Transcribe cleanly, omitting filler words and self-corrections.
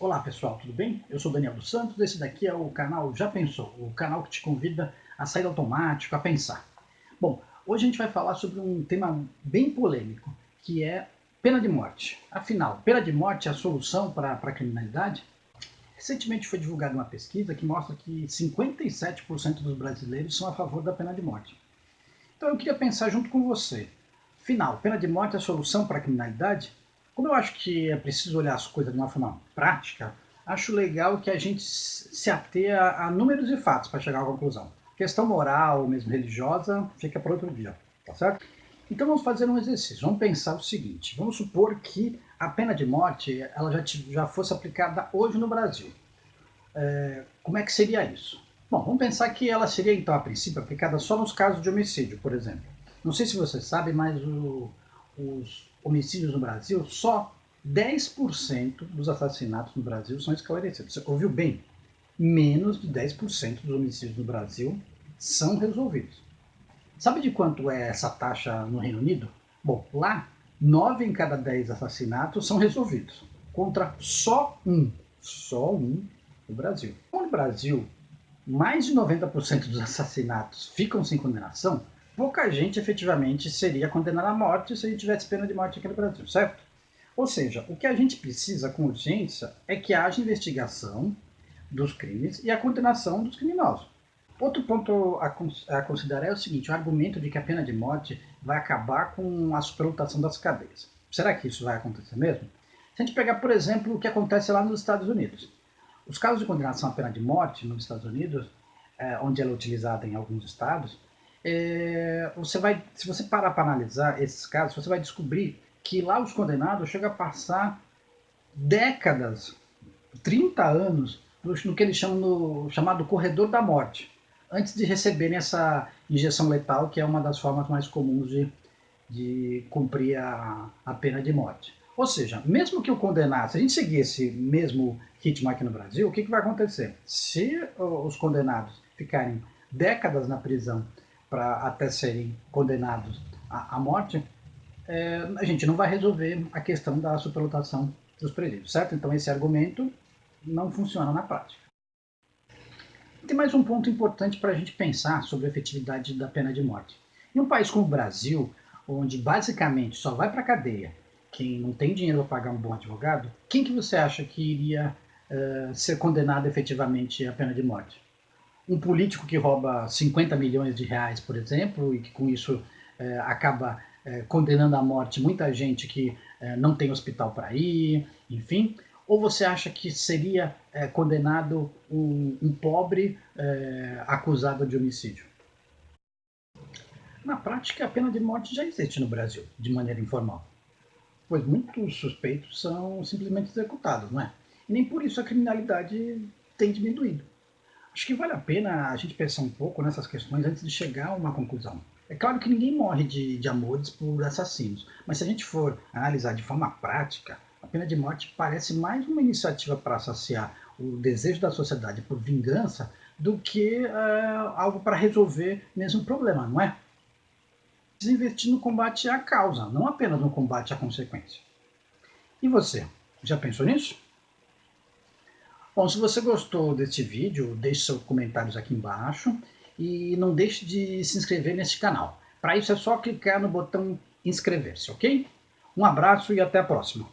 Olá pessoal, tudo bem? Eu sou Daniel dos Santos, esse daqui é o canal Já Pensou, o canal que te convida a sair do automático, a pensar. Bom, hoje a gente vai falar sobre um tema bem polêmico, que é pena de morte. Afinal, pena de morte é a solução para a criminalidade? Recentemente foi divulgada uma pesquisa que mostra que 57% dos brasileiros são a favor da pena de morte. Então eu queria pensar junto com você. Afinal, pena de morte é a solução para a criminalidade? Como eu acho que é preciso olhar as coisas de uma forma prática, acho legal que a gente se atenha a números e fatos para chegar à conclusão. Questão moral, mesmo religiosa, fica para outro dia, tá certo? Então vamos fazer um exercício. Vamos pensar o seguinte: vamos supor que a pena de morte ela já fosse aplicada hoje no Brasil. Como é que seria isso? Bom, vamos pensar que ela seria, então, a princípio, aplicada só nos casos de homicídio, por exemplo. Não sei se você sabe, mas os homicídios no Brasil, só 10% dos assassinatos no Brasil são esclarecidos. Você ouviu bem? Menos de 10% dos homicídios no Brasil são resolvidos. Sabe de quanto é essa taxa no Reino Unido? Bom, lá, 9 em cada 10 assassinatos são resolvidos, contra só um no Brasil. Como no Brasil, mais de 90% dos assassinatos ficam sem condenação, pouca gente efetivamente seria condenada à morte se a gente tivesse pena de morte aqui no Brasil, certo? Ou seja, o que a gente precisa com urgência é que haja investigação dos crimes e a condenação dos criminosos. Outro ponto a considerar é o seguinte: o argumento de que a pena de morte vai acabar com a superlotação das cadeias. Será que isso vai acontecer mesmo? Se a gente pegar, por exemplo, o que acontece lá nos Estados Unidos. Os casos de condenação à pena de morte nos Estados Unidos, onde ela é utilizada em alguns estados, se você parar para analisar esses casos, você vai descobrir que lá os condenados chegam a passar décadas, 30 anos, no que eles chamam no chamado corredor da morte, antes de receberem essa injeção letal, que é uma das formas mais comuns de cumprir a pena de morte. Ou seja, mesmo que o condenado, se a gente seguir esse mesmo ritmo aqui no Brasil, o que vai acontecer? Se os condenados ficarem décadas na prisão para até serem condenados à morte, a gente não vai resolver a questão da superlotação dos presídios, certo? Então esse argumento não funciona na prática. Tem mais um ponto importante para a gente pensar sobre a efetividade da pena de morte. Em um país como o Brasil, onde basicamente só vai para a cadeia quem não tem dinheiro para pagar um bom advogado, quem que você acha que iria ser condenado efetivamente à pena de morte? Um político que rouba 50 milhões de reais, por exemplo, e que com isso acaba condenando à morte muita gente que não tem hospital para ir, enfim? Ou você acha que seria condenado um pobre acusado de homicídio? Na prática, a pena de morte já existe no Brasil, de maneira informal, pois muitos suspeitos são simplesmente executados, não é? E nem por isso a criminalidade tem diminuído. Acho que vale a pena a gente pensar um pouco nessas questões antes de chegar a uma conclusão. É claro que ninguém morre de amores por assassinos, mas se a gente for analisar de forma prática, a pena de morte parece mais uma iniciativa para saciar o desejo da sociedade por vingança do que algo para resolver mesmo o problema, não é? Investir no combate à causa, não apenas no combate à consequência. E você, já pensou nisso? Bom, se você gostou desse vídeo, deixe seus comentários aqui embaixo e não deixe de se inscrever nesse canal. Para isso é só clicar no botão inscrever-se, ok? Um abraço e até a próxima.